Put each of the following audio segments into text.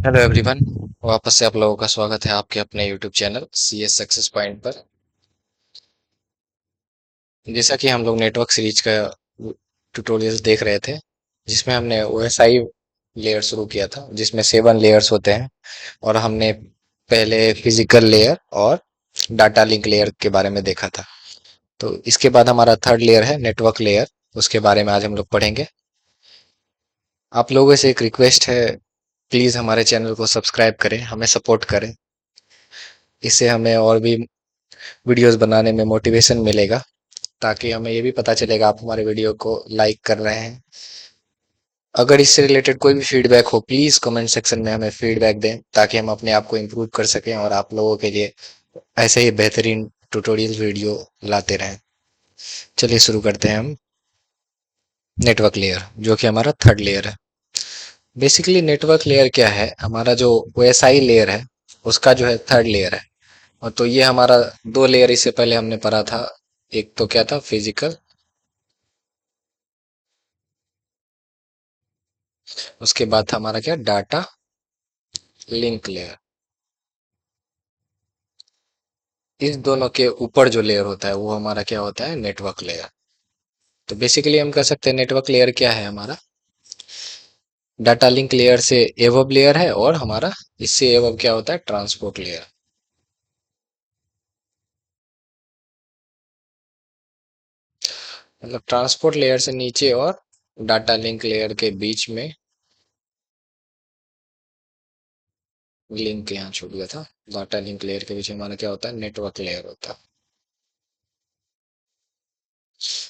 Hello everyone. वापस से आप लोगों का स्वागत है आपके अपने YouTube channel C S success point पर। जैसा कि हम लोग नेटवर्क सीरीज का ट्यूटोरियल देख रहे थे, जिसमें हमने ओएसआई लेयर शुरू किया था, जिसमें 7 लेयर्स होते हैं। और हमने पहले फिजिकल लेयर और डाटा लिंक लेयर के बारे में देखा था। तो इसके बाद हमारा थर्ड लेयर है नेटवर्क लेयर। उसके बारे में आज हम लोग पढ़ेंगे। आप लोगों से एक रिक्वेस्ट है, प्लीज हमारे चैनल को सब्सक्राइब करें, हमें सपोर्ट करें। इससे हमें और भी वीडियोस बनाने में मोटिवेशन मिलेगा, ताकि हमें ये भी पता चलेगा आप हमारे वीडियो को लाइक कर रहे हैं। अगर इससे रिलेटेड कोई भी फीडबैक हो, प्लीज कमेंट सेक्शन में हमें फीडबैक दें, ताकि हम अपने आप को इम्प्रूव कर सकें और आप लोगों के लिए ऐसे ही बेहतरीन ट्यूटोरियल वीडियो लाते रहें। चलिए शुरू करते हैं हम। नेटवर्क लेयर, जो कि हमारा थर्ड लेयर है। बेसिकली नेटवर्क लेयर क्या है? हमारा जो ओएसआई लेयर है, उसका जो है थर्ड लेयर है। और तो ये हमारा दो लेयर इससे पहले हमने पढ़ा था। एक तो क्या था? फिजिकल। उसके बाद था हमारा क्या? Data link layer. इस दोनों के ऊपर जो लेयर होता है वो हमारा क्या होता है? Network layer. तो बेसिकली हम कह सकते हैं नेटवर्क लेयर क्या है हमारा? डाटा लिंक लेयर से एवब लेयर है, और हमारा इससे एवब क्या होता है? Transport layer. मतलब ट्रांसपोर्ट लेयर से नीचे और डाटा लिंक लेयर के बीच में। लिंक यहाँ छूट गया था। डाटा लिंक लेयर के बीच में हमारा क्या होता है? नेटवर्क लेयर होता है।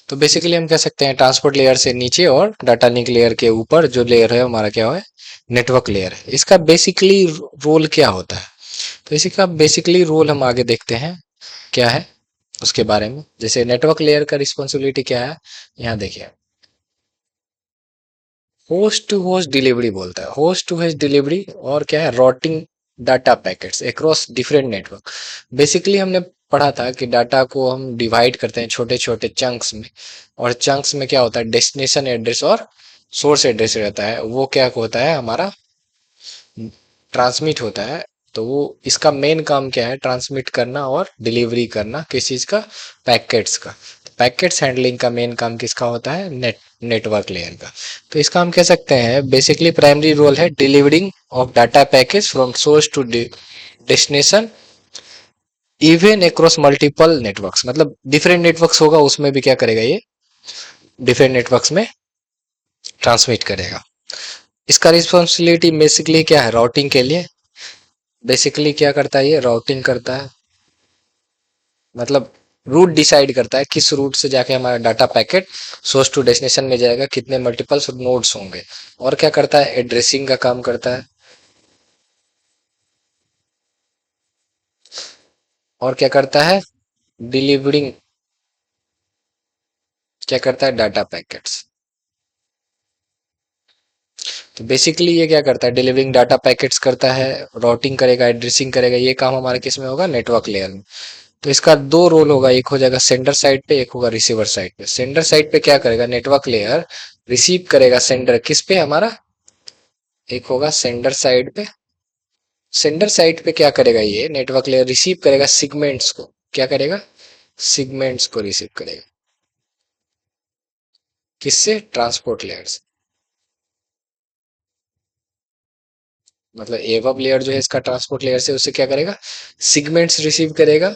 तो बेसिकली हम कह सकते हैं ट्रांसपोर्ट लेयर से नीचे और डाटा लिंक लेयर के ऊपर जो लेयर है हमारा क्या है? नेटवर्क लेयर है। इसका बेसिकली रोल क्या होता है? तो इसी का बेसिकली रोल हम आगे देखते हैं क्या है उसके बारे में। जैसे नेटवर्क लेयर का रिस्पॉन्सिबिलिटी क्या है, यहाँ देखिए। होस्ट टू होस्ट डिलीवरी बोलता है। होस्ट टू होस्ट डिलीवरी, और क्या है? Routing data packets across different network. Basically हमने पढ़ा था कि डाटा को हम डिवाइड करते हैं छोटे छोटे चंक्स में। और चंक्स में क्या होता है? डेस्टिनेशन एड्रेस और सोर्स एड्रेस रहता है। वो क्या होता है? हमारा ट्रांसमिट होता है। तो वो इसका मेन काम क्या है? ट्रांसमिट करना और डिलीवरी करना। किस चीज का? पैकेट्स का। पैकेट्स हैंडलिंग का मेन काम किसका होता है? नेटवर्क लेयर का। तो इसका हम कह सकते हैं बेसिकली प्राइमरी रोल है delivering of data package from source to destination, even across multiple networks. मतलब डिफरेंट नेटवर्क्स होगा, उसमें भी क्या करेगा ये? डिफरेंट नेटवर्क्स में ट्रांसमिट करेगा। इसका रिस्पॉन्सिबिलिटी बेसिकली क्या है? राउटिंग के लिए। बेसिकली क्या करता है? ये राउटिंग करता है। मतलब रूट डिसाइड करता है किस रूट से जाके हमारा data packet source to destination में जाएगा, कितने मल्टीपल नोड्स होंगे। और क्या करता है? एड्रेसिंग का काम करता है। और क्या करता है? डिलीवरिंग। क्या करता है? Data packets. तो बेसिकली ये क्या करता है? डिलीवरिंग डाटा पैकेट्स करता है, राउटिंग करेगा, एड्रेसिंग करेगा। ये काम हमारे किस में होगा? नेटवर्क लेयर में। तो इसका दो रोल होगा, एक हो जाएगा सेंडर साइड पे, एक होगा रिसीवर साइड पे। सेंडर साइड पे क्या करेगा? नेटवर्क लेयर रिसीव करेगा सेंडर किस पे? हमारा एक होगा सेंडर साइड पे। सेंडर साइड पे क्या करेगा? ये नेटवर्क लेयर रिसीव करेगा सिगमेंट्स को। क्या करेगा? सिगमेंट्स को रिसीव करेगा। किससे? ट्रांसपोर्ट लेयर से। मतलब एवब लेयर जो है इसका ट्रांसपोर्ट लेयर से उससे क्या करेगा? सिगमेंट्स रिसीव करेगा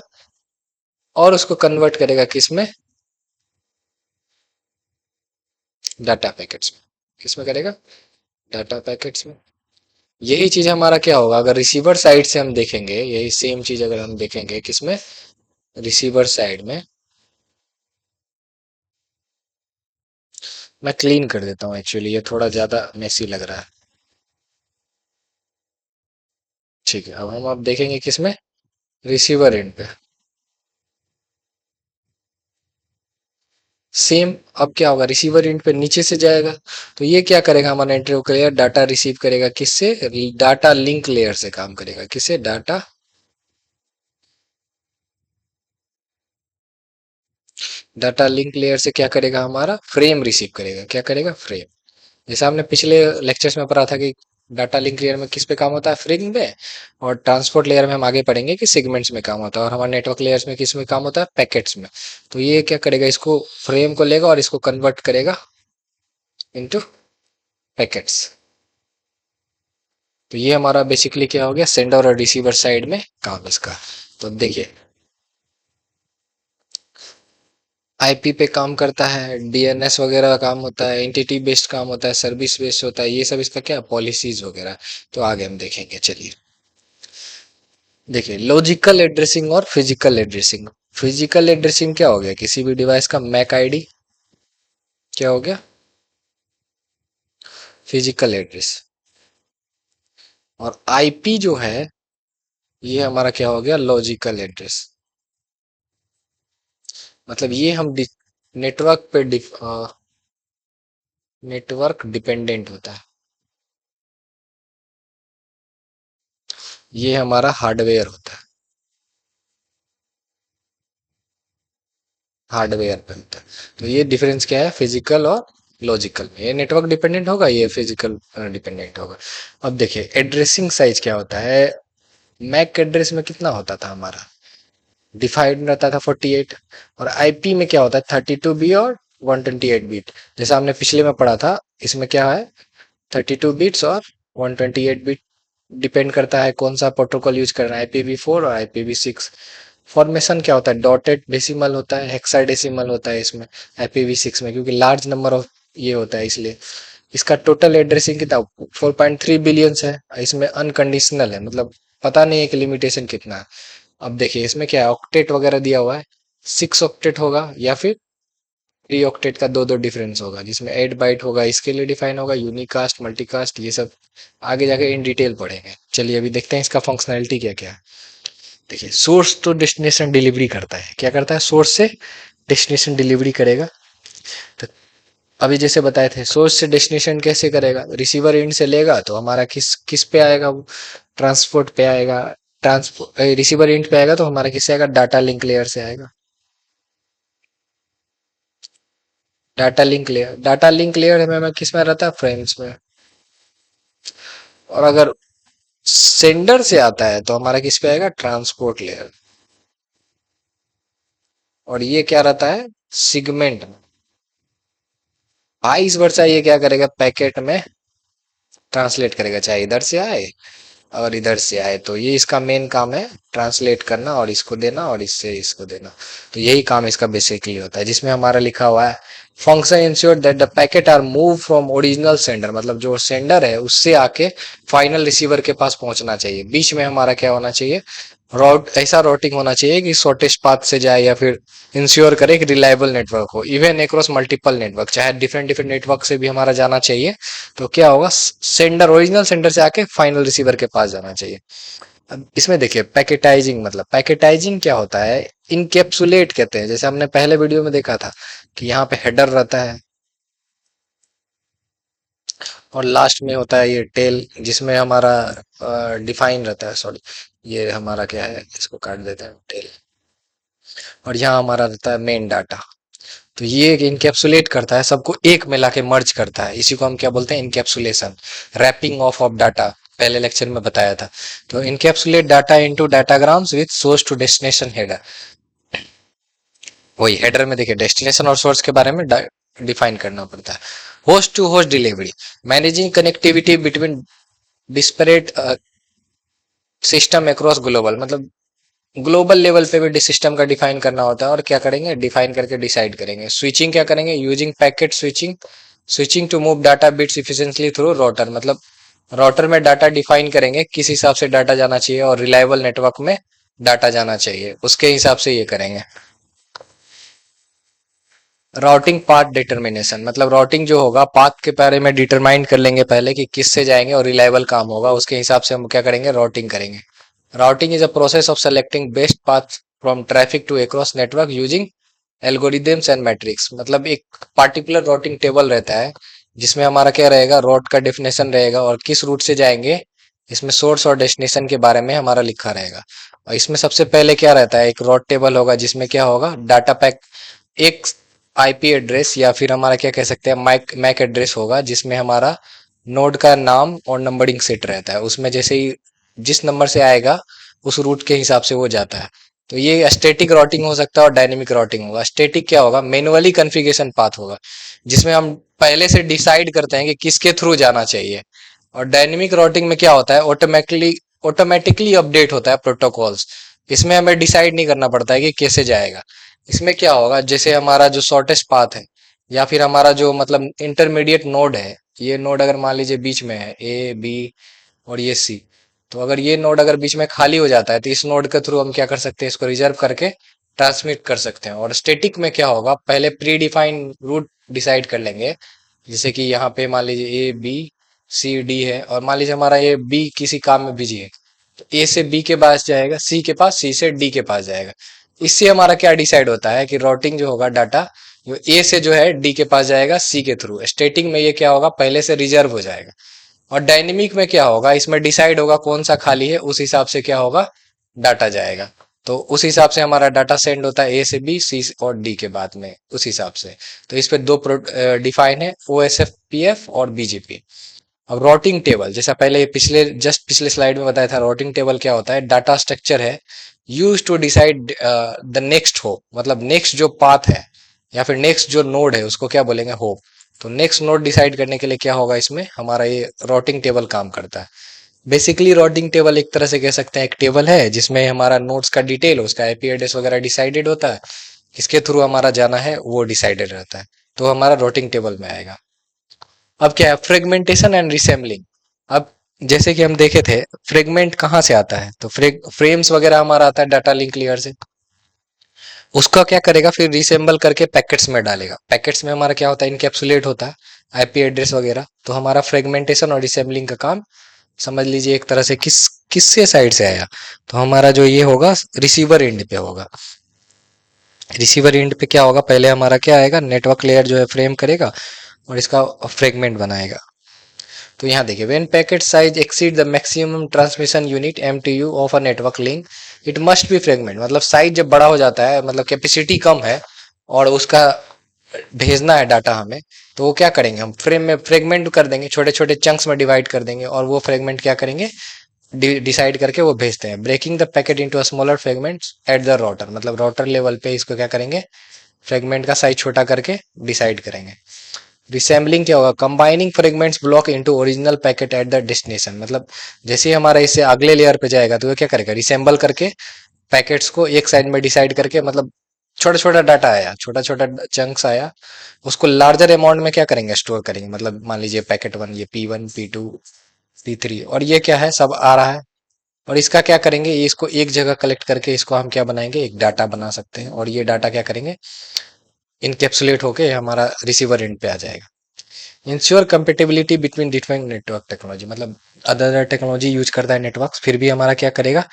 और उसको कन्वर्ट करेगा किस में? डाटा पैकेट्स में। किस में करेगा? डाटा पैकेट्स में। यही चीज हमारा क्या होगा अगर रिसीवर साइड से हम देखेंगे? यही सेम चीज अगर हम देखेंगे किसमें? रिसीवर साइड में। मैं क्लीन कर देता हूँ, एक्चुअली ये थोड़ा ज्यादा मेसी लग रहा है। ठीक है, अब हम अब देखेंगे किसमें? रिसीवर एंड पे। सेम। अब क्या होगा? रिसीवर एंड पे नीचे से जाएगा। तो ये क्या करेगा? हमारा नेटवर्क लेयर डाटा रिसीव करेगा किससे? डाटा लिंक लेयर से काम करेगा। किससे? डाटा डाटा लिंक लेयर से क्या करेगा? हमारा फ्रेम रिसीव करेगा। क्या करेगा? फ्रेम। जैसा हमने पिछले लेक्चर्स में पढ़ा था कि डाटा लिंक लेयर में किस पे काम होता है, फ्रेम में। और ट्रांसपोर्ट लेयर में हम आगे पढ़ेंगे कि सेगमेंट्स में काम होता है। और हमारे नेटवर्क लेयर्स में किस में काम होता है, पैकेट्स में। तो ये क्या करेगा, इसको फ्रेम को लेगा और इसको कन्वर्ट करेगा इनटू पैकेट्स। तो ये हमारा बेसिकली क्या हो गया, सेंडर और रिसीवर साइड में काम इसका। तो देखिए आईपी पे काम करता है, डीएनएस वगैरह का काम होता है, एंटिटी बेस्ड काम होता है, सर्विस बेस्ड होता है, ये सब इसका क्या पॉलिसीज वगैरह। तो आगे हम देखेंगे, चलिए देखिए लॉजिकल एड्रेसिंग और फिजिकल एड्रेसिंग। फिजिकल एड्रेसिंग क्या हो गया, किसी भी डिवाइस का मैक आईडी क्या हो गया, फिजिकल एड्रेस। और आईपी जो है ये हमारा क्या हो गया, लॉजिकल एड्रेस। मतलब ये हम नेटवर्क पे नेटवर्क डिपेंडेंट होता है, ये हमारा हार्डवेयर होता है, हार्डवेयर पे होता है। तो ये डिफरेंस क्या है फिजिकल और लॉजिकल में, ये नेटवर्क डिपेंडेंट होगा, ये फिजिकल डिपेंडेंट होगा। अब देखिए एड्रेसिंग साइज क्या होता है, मैक एड्रेस में कितना होता था हमारा, डिफाइंड रहता था 48। और आईपी में क्या होता है 32 बी और 128 बिट। जैसा हमने पिछले में पढ़ा था, इसमें क्या है 32 बिट्स और 128 बिट। डिपेंड करता है कौन सा प्रोटोकॉल यूज कर रहा है, IPv4 और IPv6। फॉर्मेशन क्या होता है, डॉटेड डेसिमल होता है, हेक्साडेसिमल होता है इसमें IPv6 में, क्योंकि लार्ज नंबर ऑफ ये होता है इसलिए। इसका टोटल एड्रेसिंग कितना 4.3 बिलियन है, इसमें अनकंडीशनल है, मतलब पता नहीं है कि लिमिटेशन कितना है। अब देखिए इसमें क्या है, ऑक्टेट वगैरह दिया हुआ है, 6 ऑक्टेट होगा या फिर 3 ऑक्टेट का दो दो डिफरेंस होगा, जिसमें 8 बाइट होगा, इसके लिए डिफाइन होगा यूनिकास्ट मल्टीकास्ट, ये सब आगे जाके इन डिटेल पढ़ेंगे। चलिए अभी देखते हैं इसका फंक्शनैलिटी क्या क्या है। देखिए सोर्स तो डेस्टिनेशन डिलीवरी करता है, क्या करता है, सोर्स से डेस्टिनेशन डिलीवरी करेगा। तो अभी जैसे बताए थे, सोर्स से डेस्टिनेशन कैसे करेगा, रिसीवर एंड से लेगा तो हमारा किस किस पे आएगा वो, ट्रांसपोर्ट पे आएगा। ट्रांसपोर्ट रिसीवर एंड पे आएगा तो हमारा किससे आएगा, डाटा लिंक लेयर से आएगा। डाटा लिंक लेयर में किस में रहता है, फ्रेम्स में। और अगर सेंडर से आता है तो हमारा किस पे आएगा, ट्रांसपोर्ट लेयर। और ये क्या रहता है, सिगमेंट। वाइस वर्सा ये क्या करेगा, पैकेट में ट्रांसलेट करेगा, चाहे इधर से आए और इधर से आए। तो ये इसका मेन काम है, ट्रांसलेट करना और इसको देना और इससे इसको देना। तो यही काम इसका बेसिकली होता है, जिसमें हमारा लिखा हुआ है function ensure that the packet are move from original sender, मतलब जो सेंडर है उससे आके फाइनल रिसीवर के पास पहुंचना चाहिए। बीच में हमारा क्या होना चाहिए, राउट ऐसा राउटिंग होना चाहिए कि शॉर्टेस्ट पाथ से जाए, या फिर इंश्योर करे कि रिलायबल नेटवर्क हो, इवन अक्रॉस मल्टीपल नेटवर्क, चाहे डिफरेंट डिफरेंट नेटवर्क से भी हमारा जाना चाहिए। तो क्या होगा, सेंडर ओरिजिनल सेंडर से आके फाइनल रिसीवर के पास जाना चाहिए। अब इसमें देखिए पैकेटाइजिंग, मतलब पैकेटाइजिंग क्या होता है, इनकेप्सुलेट कहते हैं। जैसे हमने पहले वीडियो में देखा था कि यहाँ पे हेडर रहता है और लास्ट में होता है ये टेल, जिसमें हमारा डिफाइन रहता है, सॉरी ये हमारा क्या है, इसको काट देते हैं, टेल। और यहाँ हमारा रहता है मेन डाटा। तो ये इनकेप्सुलेट करता है, सबको एक में लाके मर्ज करता है, इसी को हम क्या बोलते हैं, इनकेप्सुलेशन, रैपिंग ऑफ डाटा, पहले लेक्चर में बताया था। तो encapsulate data into datagrams with source to destination header. वही हेडर में देखिए डेस्टिनेशन और सोर्स के बारे में डिफाइन करना पड़ता है। Host to host delivery, managing connectivity between disparate system across global, मतलब ग्लोबल लेवल पे भी सिस्टम का डिफाइन करना होता है। और क्या करेंगे, डिफाइन करके डिसाइड करेंगे। स्विचिंग क्या करेंगे, using packet switching, switching to move data bits efficiently through router, मतलब राउटर में डाटा डिफाइन करेंगे किस हिसाब से डाटा जाना चाहिए और रिलायबल नेटवर्क में डाटा जाना चाहिए, उसके हिसाब से ये करेंगे। राउटिंग पाथ डिटर्मिनेशन, मतलब राउटिंग जो होगा पाथ के बारे में डिटरमाइन कर लेंगे पहले कि किस से जाएंगे और रिलायबल काम होगा, उसके हिसाब से हम क्या करेंगे, राउटिंग करेंगे। Routing is a process of selecting best path from traffic to across network using algorithms and metrics, मतलब एक पार्टिकुलर राउटिंग टेबल रहता है जिसमें हमारा क्या रहेगा, रूट का डेफिनेशन रहेगा और किस रूट से जाएंगे, इसमें सोर्स और डेस्टिनेशन के बारे में हमारा लिखा रहेगा। और इसमें सबसे पहले क्या रहता है, एक रूट टेबल होगा जिसमें क्या होगा, डाटा पैक, एक आईपी एड्रेस या फिर हमारा क्या कह सकते हैं मैक मैक एड्रेस होगा, जिसमें हमारा नोड का नाम और नंबरिंग सेट रहता है, उसमें जैसे ही जिस नंबर से आएगा उस रूट के हिसाब से वो जाता है। तो ये स्टैटिक राउटिंग हो सकता है और डायनेमिक राउटिंग होगा। स्टैटिक क्या होगा, मैनुअली कॉन्फ़िगरेशन पाथ होगा, जिसमें हम पहले से डिसाइड करते हैं कि किसके थ्रू जाना चाहिए। और डायनेमिक राउटिंग में क्या होता है, ऑटोमेटिकली ऑटोमेटिकली अपडेट होता है प्रोटोकॉल्स। इसमें हमें डिसाइड नहीं करना पड़ता है कि कैसे जाएगा। इसमें क्या होगा, जैसे हमारा जो शॉर्टेस्ट पाथ है या फिर हमारा जो मतलब इंटरमीडिएट नोड है, ये नोड अगर मान लीजिए बीच में है ए बी और ये सी, तो अगर ये नोड अगर बीच में खाली हो जाता है तो इस नोड के थ्रू हम क्या कर सकते हैं, इसको रिजर्व करके ट्रांसमिट कर सकते हैं। और स्टैटिक में क्या होगा, पहले प्री डिफाइंड रूट डिसाइड कर लेंगे। जैसे कि यहाँ पे मान लीजिए ए बी सी डी है, और मान लीजिए हमारा ये बी किसी काम में बिजी है, तो ए से बी के पास जाएगा, सी के पास, सी से डी के पास जाएगा। इससे हमारा क्या डिसाइड होता है कि राउटिंग जो होगा डाटा, जो ए से जो है डी के पास जाएगा सी के थ्रू। स्टैटिक में ये क्या होगा, पहले से रिजर्व हो जाएगा। और डायनेमिक में क्या होगा, इसमें डिसाइड होगा कौन सा खाली है, उस हिसाब से क्या होगा, डाटा जाएगा। तो उस हिसाब से हमारा डाटा सेंड होता है ए से बी, सी और डी के बाद में, उस हिसाब से। तो इस पे दो डिफाइन है, O S F P F और बीजीपी। अब राउटिंग टेबल, जैसा पहले पिछले स्लाइड में बताया था, राउटिंग टेबल क्या होता है, डाटा स्ट्रक्चर है use to decide the next hop, मतलब नेक्स्ट जो पाथ है या फिर नेक्स्ट जो नोड है उसको क्या बोलेंगे, होप। तो नेक्स्ट नोड डिसाइड करने के लिए क्या होगा, इसमें हमारा ये राउटिंग टेबल काम करता है। बेसिकली राउटिंग टेबल एक तरह से कह सकते हैं एक टेबल है जिसमें हमारा नोड्स का डिटेल, उसका आईपी एड्रेस वगैरह डिसाइडेड होता है, किसके थ्रू हमारा जाना है वो डिसाइडेड रहता है। तो हमारा राउटिंग टेबल में आएगा। अब क्या है, फ्रेगमेंटेशन एंड रिसेंबलिंग। अब जैसे कि हम देखे थे, फ्रेगमेंट कहाँ से आता है, तो फ्रेम्स वगैरह हमारा आता है डाटा लिंक लेयर से। उसका क्या करेगा, फिर रिसेंबल करके पैकेट्स में डालेगा। पैकेट्स में हमारा क्या होता है, इनकेप्सुलेट होता है आईपी एड्रेस वगैरह। तो हमारा फ्रेगमेंटेशन और रिसेंबलिंग का काम समझ लीजिए एक तरह से किससे साइड से आया, तो हमारा जो ये होगा रिसीवर एंड पे होगा। रिसीवर एंड पे क्या होगा, पहले हमारा क्या आएगा, नेटवर्क लेयर जो है फ्रेम करेगा और इसका फ्रेगमेंट बनाएगा। तो यहाँ देखिए, when packet size exceed the maximum transmission unit MTU of a network link it must be fragment. मतलब साइज जब बड़ा हो जाता है, मतलब कैपेसिटी कम है और उसका भेजना है डाटा हमें, तो वो क्या करेंगे, हम फ्रेम में फ्रेगमेंट कर देंगे, छोटे छोटे चंक्स में डिवाइड कर देंगे, और वो फ्रेगमेंट क्या करेंगे, डिसाइड करके वो भेजते हैं। Breaking the packet into smaller fragments at the router, मतलब राउटर लेवल पे इसको क्या करेंगे, फ्रेगमेंट का साइज छोटा करके डिसाइड करेंगे। रिसेंबलिंग क्या होगा, combining fragments block into original packet at the destination. मतलब जैसे ही हमारा इससे अगले लेयर पे जाएगा तो वो क्या करेगा, रिसेंबल करके पैकेट्स को एक साइड में डिसाइड करके, मतलब छोटा छोटा डाटा आया, छोटा छोटा चंक्स आया, उसको लार्जर अमाउंट में क्या करेंगे, स्टोर करेंगे। मतलब मान लीजिए पैकेट वन, ये P1 P2 P3, और ये क्या है, सब आ रहा है। और इसका क्या करेंगे, ये इसको एक जगह कलेक्ट करके इसको हम क्या बनाएंगे, एक डाटा बना सकते हैं। और ये डाटा क्या करेंगे, इनकेप्सुलेट होके हमारा रिसीवर एंड पे आ जाएगा। Ensure compatibility between different network technology, मतलब अदर अदर टेक्नोलॉजी यूज करता है नेटवर्क, फिर भी हमारा क्या करेगा,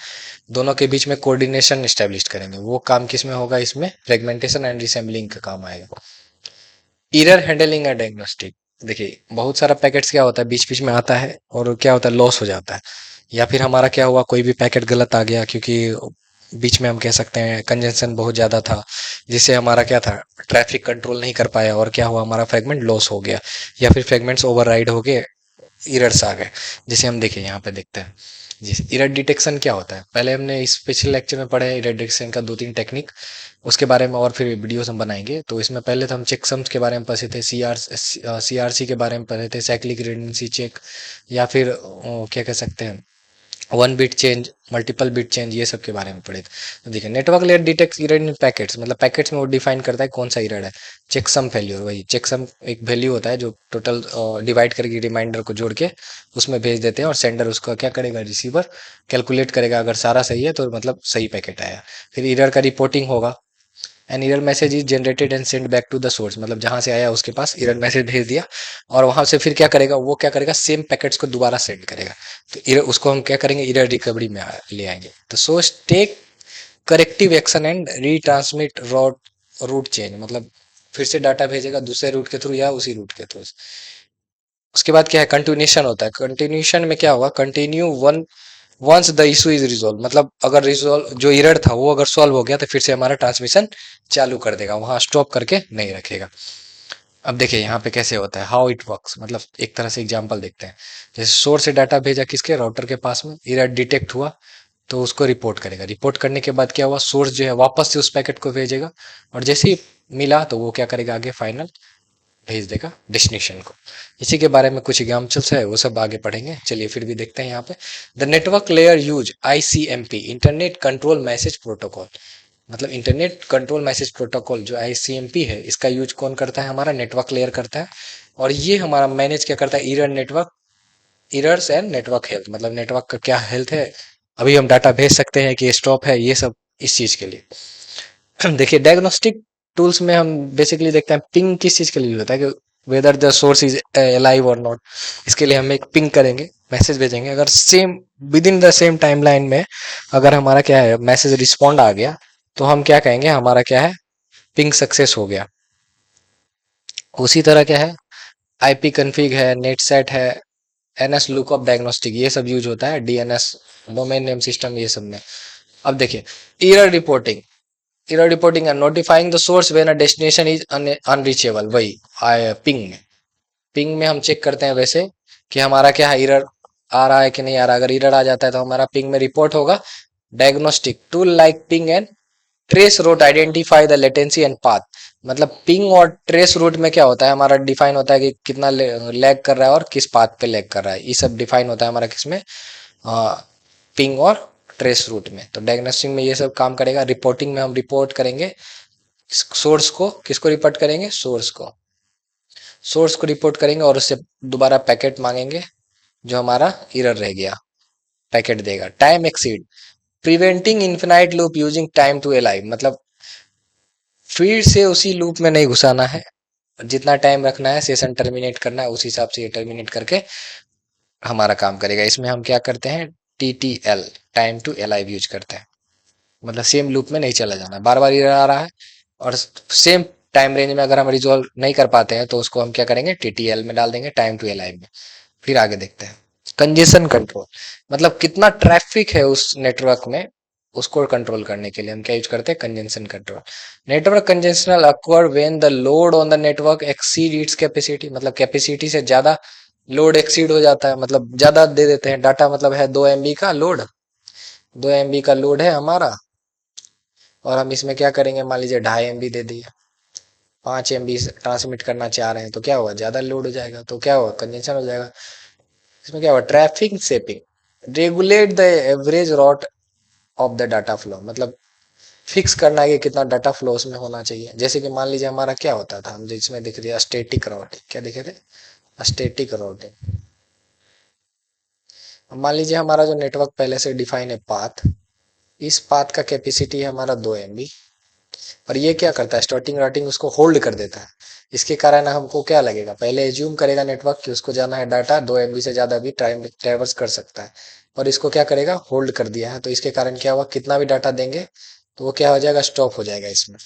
दोनों के बीच में कोऑर्डिनेशन एस्टेब्लिश करेंगे। वो काम किस में होगा, इसमें फ्रेगमेंटेशन एंड रिसेंबलिंग का काम आएगा। Error handling and diagnostic. देखिए बहुत सारा पैकेट्स क्या होता है, बीच बीच में आता है और क्या होता है, लॉस हो जाता है। या फिर हमारा क्या हुआ, कोई भी पैकेट गलत आ गया, क्योंकि बीच में हम कह सकते हैं कंजेंशन बहुत ज़्यादा था, जिससे हमारा क्या था, ट्रैफिक कंट्रोल नहीं कर पाया, और क्या हुआ, हमारा फ्रेगमेंट लॉस हो गया। या फिर फ्रेगमेंट्स ओवरराइड हो गए, एरर्स आ गए। जैसे हम देखिए यहाँ पे देखते हैं, जी एरर डिटेक्शन क्या होता है, पहले हमने इस पिछले लेक्चर में पढ़े एरर डिटेक्शन का 2-3 टेक्निक, उसके बारे में और फिर वीडियोस हम बनाएंगे। तो इसमें पहले तो हम चेकसम्स के बारे में पढ़े थे, सीआरसी के बारे में पढ़े थे, साइक्लिक रिडंडेंसी चेक, या फिर क्या कह सकते हैं, one bit change, multiple bit change, ये सब के बारे में पढ़े थे। तो देखिए, network layer detects error in packets, मतलब पैकेट्स में वो डिफाइन करता है कौन सा एरर है। चेकसम फेल्यूर, वही चेकसम एक वैल्यू होता है जो टोटल डिवाइड करके रिमाइंडर को जोड़ के उसमें भेज देते हैं, और सेंडर उसका क्या करेगा, रिसीवर कैलकुलेट करेगा, अगर सारा सही है तो मतलब सही पैकेट आया। फिर एरर का रिपोर्टिंग होगा। An error message is generated and send back to the source, मतलब जहां से आया उसके पास एरर मैसेज भेज दिया, और वहां से फिर क्या करेगा, वो क्या करेगा, सेम पैकेट्स को दोबारा सेंड करेगा। तो एरर उसको हम क्या करेंगे, एरर रिकवरी में ले आएंगे। तो source take corrective action and retransmit route change, मतलब फिर से डाटा भेजेगा दूसरे रूट के थ्रू या उसी रूट के थ्रू। उसके बाद क्या है, कंटिन्यूशन होता है। कंटिन्यूशन में क्या होगा, continue one once the issue is resolve, मतलब अगर रिजोल्व जो एरर था वो अगर सॉल्व हो गया तो फिर से हमारा ट्रांसमिशन चालू कर देगा, वहां स्टॉप करके नहीं रखेगा। अब देखिए यहाँ पे कैसे होता है, हाउ इट वर्क्स, मतलब एक तरह से एग्जांपल देखते हैं। जैसे सोर्स से डाटा भेजा किसके, राउटर के पास में, एरर डिटेक्ट हुआ तो उसको रिपोर्ट करेगा। रिपोर्ट करने के बाद क्या हुआ, सोर्स जो है वापस से उस पैकेट को भेजेगा, और जैसे ही मिला तो वो क्या करेगा, आगे फाइनल भेज देगा डेस्टिनेशन को। इसी के बारे में कुछ एग्जाम्पल्स है, वो सब आगे पढ़ेंगे। चलिए फिर भी देखते हैं यहाँ पे। The network layer use ICMP, internet control message protocol. मतलब इंटरनेट कंट्रोल मैसेज प्रोटोकॉल जो आईसीएमपी है, इसका यूज कौन करता है, हमारा नेटवर्क लेयर करता है। और ये हमारा मैनेज क्या करता है, error network, errors and network health, मतलब नेटवर्क का क्या हेल्थ है, अभी हम डाटा भेज सकते हैं कि स्टॉप है, ये सब इस चीज के लिए। देखिए डायग्नोस्टिक टूल्स में हम बेसिकली देखते हैं पिंग किस चीज के लिए होता है, कि whether the source is alive और नॉट। इसके लिए हम एक पिंग करेंगे, मैसेज भेजेंगे, अगर same with in the same timeline में अगर हमारा क्या है मैसेज रिस्पॉन्ड आ गया, तो हम क्या कहेंगे, हमारा क्या है, पिंग सक्सेस हो गया। उसी तरह क्या है, आईपी कन्फिग है, नेट सेट है, एनएस लुकअप डायग्नोस्टिक, ये सब यूज होता है, डीएनएस डोमेन नेम सिस्टम, ये सब में। अब देखिए एरर रिपोर्टिंग, एरर रिपोर्टिंग है notifying the source when a destination is unreachable, वही पिंग में। पिंग में हम चेक करते हैं वैसे कि हमारा क्या है, एरर आ रहा है कि नहीं आ रहा। अगर एरर आ जाता है तो हमारा पिंग में रिपोर्ट होगा। Diagnostic tool like ping and trace route identify the latency and path. मतलब पिंग और ट्रेस रूट में क्या होता है, हमारा डिफाइन होता है कि कितना लैग कर रहा है और किस पाथ पे लैग कर रहा है, ये सब डिफाइन होता है हमारा किसमें, पिंग और ट्रेस रूट में। तो डायग्नोस्टिक में ये सब काम करेगा। रिपोर्टिंग में हम रिपोर्ट करेंगे सोर्स को, किसको रिपोर्ट करेंगे, सोर्स को, सोर्स को रिपोर्ट करेंगे और उससे दोबारा पैकेट मांगेंगे, जो हमारा एरर रह गया पैकेट देगा। Time exceed, preventing infinite loop using time to alive, मतलब फिर से उसी लूप में नहीं घुसाना है, जितना टाइम रखना है सेशन टर्मिनेट करना है, उस हिसाब से ये टर्मिनेट करके हमारा काम करेगा। इसमें हम क्या करते हैं, TTL, time to alive use करते हैं। मतलब सेम लूप में नहीं चला जाना, बार बार एरर आ रहा है और सेम टाइम रेंज में अगर हम रिजोल्व नहीं कर पाते हैं तो उसको हम क्या करेंगे, टीटीएल में डाल देंगे, टाइम टू अलाइव में। फिर आगे देखते हैं कंजेशन कंट्रोल, मतलब कितना ट्रैफिक है उस नेटवर्क में, उसको कंट्रोल करने के लिए हम क्या यूज करते हैं, congestion control. Network congestional occur when the load on the network exceed its capacity, मतलब कैपेसिटी से ज्यादा लोड एक्सीड हो जाता है, मतलब ज्यादा दे देते हैं डाटा, मतलब है 2 MB का लोड, 2 MB का लोड है हमारा, और हम इसमें क्या करेंगे, मान लीजिए 2.5 MB दे दिए, 5 MB ट्रांसमिट करना चाह रहे हैं, तो क्या होगा, ज्यादा लोड हो जाएगा, तो क्या होगा, कंजेशन हो जाएगा। इसमें क्या हुआ, traffic shaping, regulate the average rate of the data flow, मतलब फिक्स करना है कि कितना डाटा फ्लो उसमें होना चाहिए। जैसे कि मान लीजिए हमारा क्या होता था, हम जिसमें दिख रही है स्टैटिक राउटिंग, क्या दिखे थे, स्टैटिक राउटिंग। मान लीजिए हमारा जो नेटवर्क पहले से डिफाइन है पाथ, इस पाथ का कैपेसिटी है हमारा 2 MB, और ये क्या करता है, स्टार्टिंग राउटिंग उसको होल्ड कर देता है। इसके कारण हमको क्या लगेगा, पहले एज्यूम करेगा नेटवर्क कि उसको जाना है डाटा 2 MB से ज्यादा भी टाइम ट्रेवर्स कर सकता है, और इसको क्या करेगा, होल्ड कर दिया है। तो इसके कारण क्या हुआ, कितना भी डाटा देंगे तो वो क्या हो जाएगा, स्टॉप हो जाएगा इसमें।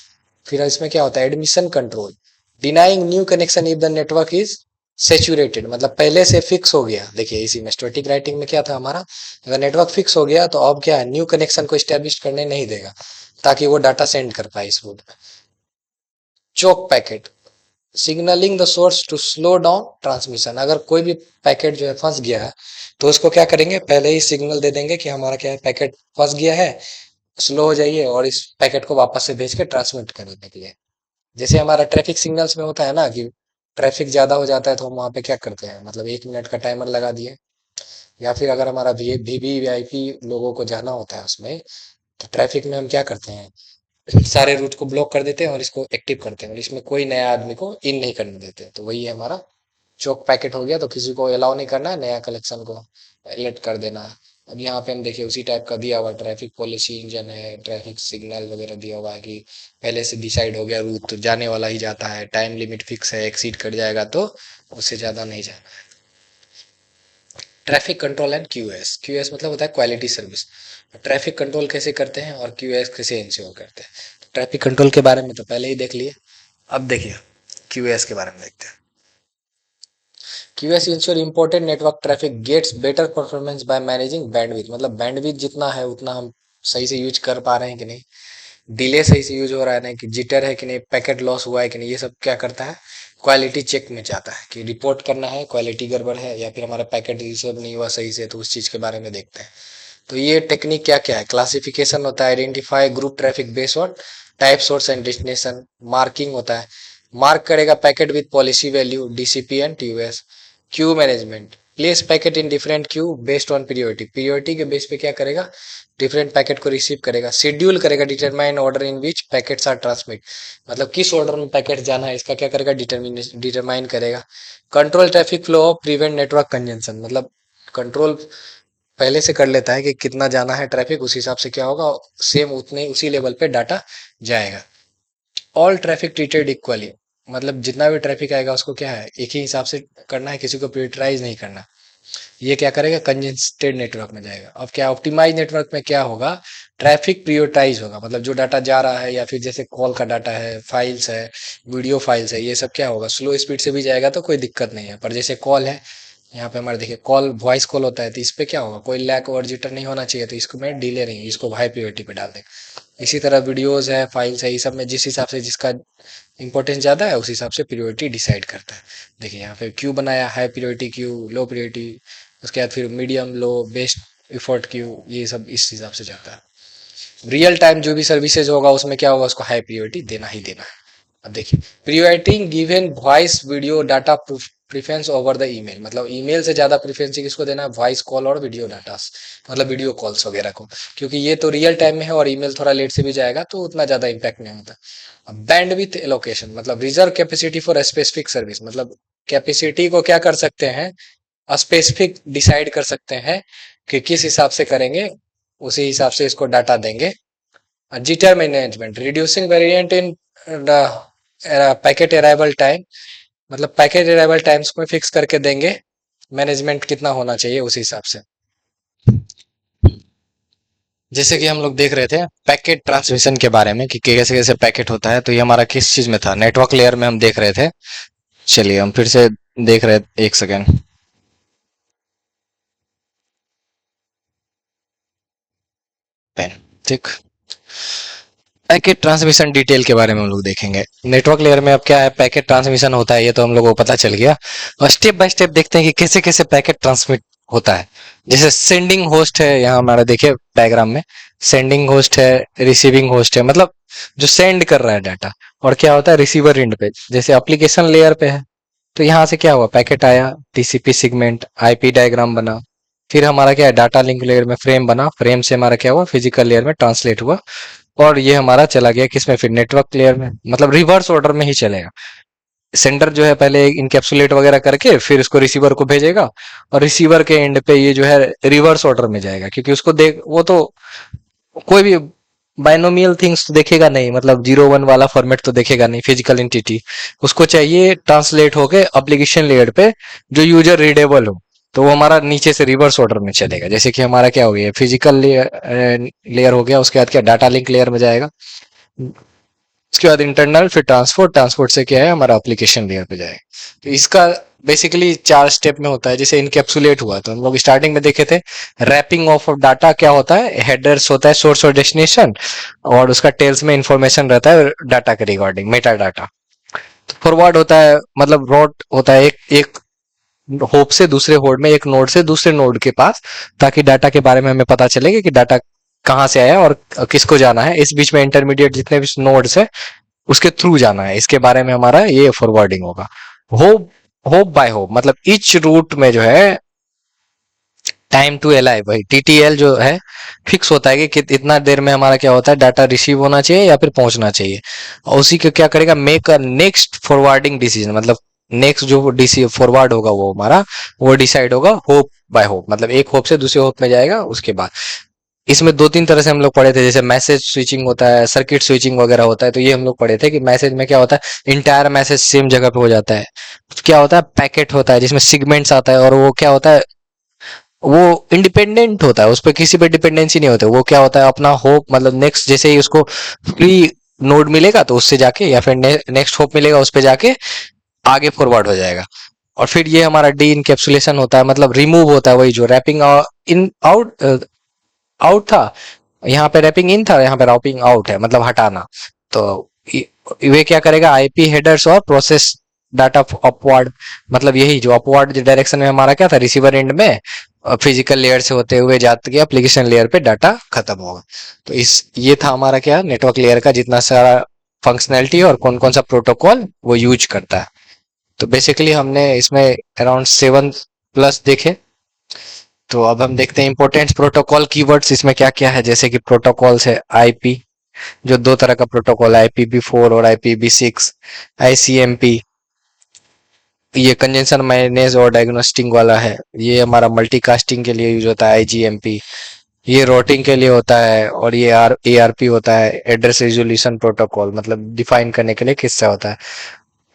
फिर इसमें क्या होता है, admission control, denying new connection if the network is saturated, मतलब पहले से फिक्स हो गया। देखिए इसी में स्टैटिक राइटिंग में क्या था हमारा, अगर नेटवर्क फिक्स हो गया तो अब क्या है, न्यू कनेक्शन को स्टैब्लिश करने नहीं देगा, ताकि वो डाटा सेंड कर पाए इस रूट में। Choke packet, signaling the source to slow down transmission, अगर कोई भी पैकेट जो है फंस गया है तो उसको क्या करेंगे, पहले ही सिग्नल दे देंगे कि हमारा क्या है, पैकेट फंस गया है, स्लो हो जाइए, और इस पैकेट को वापस से भेज के ट्रांसमिट करने के लिए। जैसे हमारा ट्रैफिक सिग्नल्स में होता है ना, कि ट्रैफिक ज्यादा हो जाता है तो हम वहां पे क्या करते हैं, मतलब 1 मिनट का टाइमर लगा दिए, या फिर अगर हमारा वीवीआईपी लोगों को जाना होता है उसमें, तो ट्रैफिक में हम क्या करते हैं, सारे रूट को ब्लॉक कर देते हैं और इसको एक्टिव करते हैं, और इसमें कोई नया आदमी को इन नहीं करने देते। तो वही है हमारा चौक पैकेट हो गया, तो किसी को अलाउ नहीं करना है नया कलेक्शन को, अलर्ट कर देना है। अब यहाँ पे हम देखिए उसी टाइप का दिया हुआ, ट्रैफिक पॉलिसी इंजन है, ट्रैफिक सिग्नल वगैरह दिया हुआ है कि पहले से डिसाइड हो गया रूट, तो जाने वाला ही जाता है, टाइम लिमिट फिक्स है, एक्सीड कर जाएगा तो उससे ज्यादा नहीं जाना। Traffic control and QS, QS मतलब होता है क्वालिटी सर्विस। ट्रैफिक कंट्रोल कैसे करते हैं और क्यूएस कैसे इंश्योर करते हैं। ट्रैफिक कंट्रोल के बारे में तो पहले ही देख लिए, अब देखिए क्यूएस के बारे में देखते हैं। QS ensure important network traffic gets better performance by managing bandwidth, मतलब बैंडविड्थ जितना है उतना हम सही से यूज कर पा रहे हैं कि नहीं, डिले सही से यूज हो रहा है नहीं, कि जिटर है कि नहीं, पैकेट लॉस हुआ है कि नहीं, ये सब क्या करता है, क्वालिटी चेक में जाता है कि रिपोर्ट करना है क्वालिटी गड़बड़ है या फिर हमारा पैकेट रिसीव नहीं हुआ सही से, तो उस चीज के बारे में देखते हैं। तो ये टेक्निक क्या क्या है? क्लासिफिकेशन होता है, identify group traffic based on type source and destination. Marking होता है, मार्क करेगा packet with policy value DCP and TUS. Queue management, place packet in different queue based on priority, priority के base पे क्या करेगा, different packet को receive करेगा। Schedule करेगा, determine order in which packets are transmit, मतलब किस ऑर्डर में पैकेट जाना है इसका क्या करेगा, डिटरमाइन करेगा। Control traffic flow of prevent network congestion, मतलब कंट्रोल पहले से कर लेता है कि कितना जाना है ट्रैफिक, उस हिसाब से क्या होगा, सेम उतने उसी लेवल पे डाटा जाएगा। ऑल ट्रैफिक ट्रीटेड इक्वली, मतलब जितना भी ट्रैफिक आएगा उसको क्या है एक ही हिसाब से करना है, किसी को प्रियोरिटाइज नहीं करना। ये क्या करेगा, कंजेस्टेड नेटवर्क में जाएगा। अब क्या ऑप्टिमाइज नेटवर्क में क्या होगा, ट्रैफिक प्रियोरिटाइज होगा, मतलब जो डाटा जा रहा है या फिर जैसे कॉल का डाटा है, फाइल्स है, वीडियो फाइल्स है, ये सब क्या होगा, स्लो स्पीड से भी जाएगा तो कोई दिक्कत नहीं है। पर जैसे कॉल है, यहाँ पे हमारे देखिए कॉल वॉइस कॉल होता है, तो इस पे क्या होगा, कोई लैग और जिटर नहीं होना चाहिए, तो इसको मैं डिले नहीं, इसको हाई प्रायोरिटी पे डाल देंगे। इसी तरह वीडियोस है, फाइल्स है, ये सब में जिस हिसाब से जिसका इंपॉर्टेंस ज्यादा है उस हिसाब से प्रायोरिटी डिसाइड करता है। देखिए यहाँ पे क्यू बनाया, high priority queue, low priority, उसके बाद फिर medium low, best effort Q, ये सब इस हिसाब से जाता है। रियल टाइम जो भी सर्विसेज होगा उसमें क्या होगा, उसको हाई प्रायोरिटी देना ही देना है। अब देखिए, priority given voice video data preference over the email, मतलब ईमेल से ज्यादा प्रेफरेंस किसको देना है, वॉइस कॉल और वीडियो डाटा, मतलब वीडियो कॉल्स वगैरह को, क्योंकि ये तो रियल टाइम में है और ईमेल थोड़ा लेट से भी जाएगा तो उतना ज्यादा इंपैक्ट नहीं होता। अब बैंडविड्थ एलोकेशन, मतलब reserve capacity for specific service, मतलब कैपेसिटी को क्या कर सकते हैं, स्पेसिफिक डिसाइड कर सकते हैं कि किस हिसाब से करेंगे, उसी हिसाब से इसको डाटा देंगे। जिटर मैनेजमेंट, रिड्यूसिंग वेरिएंट इन पैकेट अराइवल टाइम, मतलब पैकेट अराइवल टाइम्स को फिक्स करके देंगे, मैनेजमेंट कितना होना चाहिए उस हिसाब से। जैसे कि हम लोग देख रहे थे पैकेट ट्रांसमिशन के बारे में कि कैसे कैसे पैकेट होता है, तो ये हमारा किस चीज में था, नेटवर्क लेयर में हम देख रहे थे। चलिए हम फिर से देख रहे, एक सेकेंड, पेन, ठीक। पैकेट ट्रांसमिशन डिटेल के बारे में हम लोग देखेंगे। नेटवर्क लेयर में अब क्या है, पैकेट ट्रांसमिशन होता है, ये तो हम लोगों को पता चल गया। और स्टेप बाय स्टेप देखते हैं कि कैसे कैसे पैकेट ट्रांसमिट होता है। जैसे सेंडिंग होस्ट है, यहाँ हमारा देखिए डायग्राम में, सेंडिंग होस्ट है, रिसीविंग होस्ट है, मतलब जो सेंड कर रहा है डाटा। और क्या होता है रिसीवर एंड पे, जैसे एप्लीकेशन लेयर पे है, तो यहाँ से क्या हुआ, पैकेट आया, टीसीपी सेगमेंट, आईपी डायग्राम बना, फिर हमारा क्या है डाटा लिंक लेयर में फ्रेम बना, फ्रेम से हमारा क्या हुआ फिजिकल लेयर में ट्रांसलेट हुआ, और ये हमारा चला गया किसमें, फिर नेटवर्क लेयर में, मतलब रिवर्स ऑर्डर में ही चलेगा। सेंडर जो है पहले इनकेप्सुलेट वगैरह करके फिर उसको रिसीवर को भेजेगा, और रिसीवर के एंड पे ये जो है रिवर्स ऑर्डर में जाएगा, क्योंकि उसको देख वो तो कोई भी बाइनोमियल थिंग्स तो देखेगा नहीं, मतलब 0 1 वाला फॉर्मेट तो देखेगा नहीं, फिजिकल एंटिटी उसको चाहिए ट्रांसलेट होके एप्लीकेशन लेयर पे जो यूजर रीडेबल हो, तो वो हमारा नीचे से रिवर्स ऑर्डर में चलेगा। जैसे कि हमारा क्या हो गया, फिजिकल लेयर हो गया, उसके बाद क्या डाटा लिंक लेयर में जाएगा, उसके बाद इंटरनल, फिर ट्रांसपोर्ट, ट्रांसपोर्ट से क्या है हमारा एप्लीकेशन लेयर पे जाएगा। तो इसका बेसिकली 4 स्टेप में होता है। जैसे इनकेप्सुलेट हुआ तो हम लोग स्टार्टिंग में देखे थे, रैपिंग ऑफ डाटा क्या होता है, हेडर्स होता है सोर्स और डेस्टिनेशन, और उसका टेल्स में इंफॉर्मेशन रहता है डाटा के रिगार्डिंग, मेटा डाटा। फॉरवर्ड होता है, मतलब रोट होता है, एक एक होप से दूसरे होड में, एक नोड से दूसरे नोड के पास, ताकि डाटा के बारे में हमें पता चलेगा कि डाटा कहाँ से आया और किसको जाना है। इस बीच में इंटरमीडिएट जितने भी नोड्स है उसके थ्रू जाना है, इसके बारे में हमारा ये फॉरवर्डिंग होगा। होप, होप बाय होप, मतलब ईच रूट में जो है टाइम टू एलाइव, भाई टीटीएल जो है फिक्स होता है कि इतना देर में हमारा क्या होता है डाटा रिसीव होना चाहिए या फिर पहुंचना चाहिए, और उसी को क्या करेगा, make a next forwarding decision, मतलब नेक्स्ट जो डीसी फॉरवर्ड होगा वो हमारा वो डिसाइड होगा होप बाय होप, मतलब एक होप से दूसरे होप में जाएगा। उसके बाद इसमें 2 3 तरह से हम लोग पढ़े थे, जैसे मैसेज स्विचिंग होता है, सर्किट स्विचिंग वगैरह होता है। तो ये हम लोग पढ़े थे कि मैसेज में क्या होता है, इंटायर मैसेज सेम जगह पे हो जाता है। क्या होता है, पैकेट होता है जिसमें सिगमेंट्स आता है, और वो क्या होता है, वो इंडिपेंडेंट होता है, उस पर किसी पे डिपेंडेंसी नहीं होता। वो क्या होता है अपना होप, मतलब नेक्स्ट जैसे ही उसको फ्री नोड मिलेगा तो उससे जाके, या फिर नेक्स्ट होप मिलेगा उस पे जाके आगे फॉरवर्ड हो जाएगा। और फिर ये हमारा डी इनकेप्सुलेशन होता है, मतलब रिमूव होता है, वही जो रैपिंग इन आउट आउट था, यहाँ पे रैपिंग इन था, यहाँ पे रैपिंग आउट है, मतलब हटाना। तो वे क्या करेगा, आईपी हेडर्स और प्रोसेस डाटा अपवर्ड, मतलब यही जो अपवर्ड डायरेक्शन में हमारा क्या था, रिसीवर एंड में फिजिकल लेयर से होते हुए जाते गया एप्लीकेशन लेयर पे, डाटा खत्म होगा। तो इस ये था हमारा क्या, नेटवर्क लेयर का जितना सारा फंक्शनैलिटी और कौन कौन सा प्रोटोकॉल वो यूज करता है। तो बेसिकली हमने इसमें अराउंड 7+ देखे। तो अब हम देखते हैं इंपॉर्टेंट प्रोटोकॉल कीवर्ड्स इसमें क्या क्या है। जैसे कि प्रोटोकॉल्स है आईपी, जो दो तरह का प्रोटोकॉल है, IPv4 और IPv6। ICMP, ये कंजेंशन मैनेज और डायग्नोस्टिंग वाला है। ये हमारा मल्टीकास्टिंग के लिए यूज होता है। IGMP, ये रोटिंग के लिए होता है। और ये ARP होता है, एड्रेस रिजोल्यूशन प्रोटोकॉल, मतलब डिफाइन करने के लिए किससे होता है।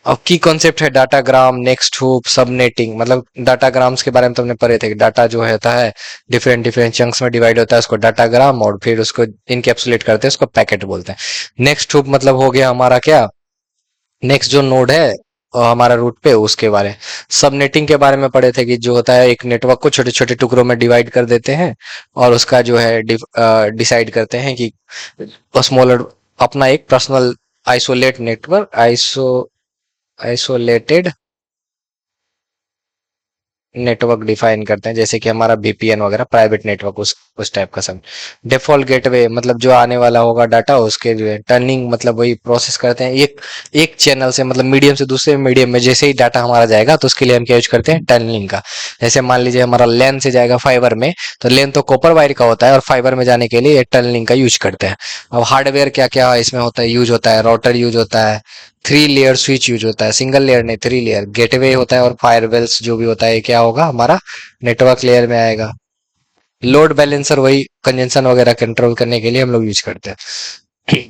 अब की कॉन्सेप्ट है डाटाग्राम, नेक्स्ट हूप, सबनेटिंग। मतलब डाटाग्राम्स के बारे में तुमने पढ़े थे कि डाटा जो होता है डिफरेंट डिफरेंट चंक्स में डिवाइड होता है, उसको डाटाग्राम, और फिर उसको इनकेप्सुलेट करते हैं, उसको पैकेट बोलते हैं। नेक्स्ट हूप मतलब हो गया हमारा क्या, नेक्स्ट जो नोड है हमारा रूट पे, उसके बारे। सबनेटिंग के बारे में पढ़े थे कि जो होता है एक नेटवर्क को छोटे छोटे टुकड़ों में डिवाइड कर देते हैं, और उसका जो है डिसाइड करते हैं कि स्मॉलर, अपना एक personal isolate network, isolated network define करते हैं, जैसे कि हमारा VPN वगैरह, प्राइवेट नेटवर्क, उस टाइप का सब। डिफॉल्ट गेटवे मतलब जो आने वाला होगा डाटा, उसके जो है टर्निंग, मतलब वही प्रोसेस करते हैं एक एक चैनल से, मतलब मीडियम से दूसरे मीडियम में जैसे ही डाटा हमारा जाएगा, तो उसके लिए हम क्या यूज करते हैं, टर्निंग का। जैसे मान लीजिए हमारा लेन से जाएगा फाइबर में, तो लेन तो कॉपर वायर का होता है, और फाइबर में जाने के लिए टर्निंग का यूज करते हैं। अब हार्डवेयर क्या क्या इसमें होता है, यूज होता है, राउटर यूज होता है, 3 लेयर स्विच यूज होता है, सिंगल लेयर नहीं 3 लेयर, गेटवे होता है, और फायरवेल्स जो भी होता है, क्या होगा हमारा, नेटवर्क लेयर में आएगा। लोड बैलेंसर वही कंजेंशन वगैरह कंट्रोल करने के लिए हम लोग यूज करते हैं।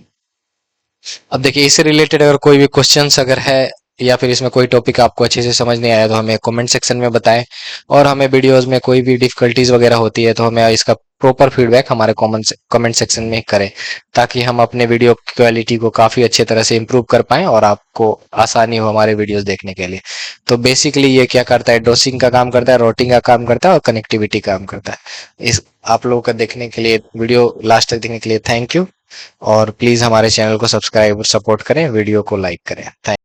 अब देखिए इससे रिलेटेड अगर कोई भी क्वेश्चंस अगर है, या फिर इसमें कोई टॉपिक आपको अच्छे से समझ नहीं आया, तो हमें कमेंट सेक्शन में बताएं। और हमें वीडियोस में कोई भी डिफिकल्टीज वगैरह होती है, तो हमें इसका प्रॉपर फीडबैक हमारे कमेंट सेक्शन में करें, ताकि हम अपने वीडियो की क्वालिटी को काफ़ी अच्छे तरह से इम्प्रूव कर पाएं, और आपको आसानी हो हमारे वीडियोस देखने के लिए। तो बेसिकली ये क्या करता है, डोसिंग का काम करता है, रोटिंग का काम करता है, और कनेक्टिविटी काम करता है। इस आप लोगों का देखने के लिए, वीडियो लास्ट तक देखने के लिए थैंक यू। और प्लीज़ हमारे चैनल को सब्सक्राइब और सपोर्ट करें, वीडियो को लाइक करें। थैंक